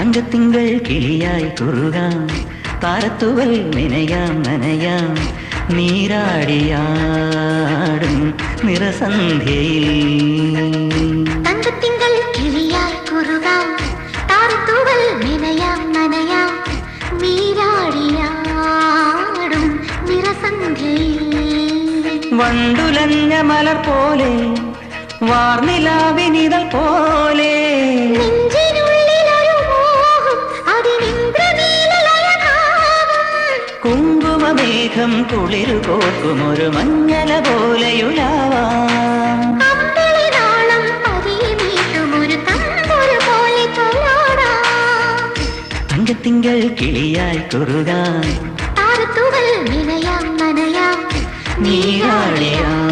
തങ്കത്തിങ്കൾ കിളിയായി കുറുകാം, താരത്തുവൽ നിനയാം നനയാം, നീരാടിയാടും നിറസന്ധ്യയിൽ. തങ്കത്തിങ്കൾ കിളിയായി കുറുകാം, താരത്തുവൽ നിനയാം നനയാം, നീരാടിയാടും നിറസന്ധ്യയിൽ. വണ്ടുലഞ്ഞ മലർ പോലെ വാർനിലാവിനിതൾ പോലെ കുങ്കുമമേഘം കുളിരു കോർക്കുമൊരു മഞ്ഞല പോലെയുലാവാം. തങ്കത്തിങ്കൾ കിളിയായി കുറുകാം, താരത്തുവൽ നിനയാം നനയാം, നീരാടിയാടും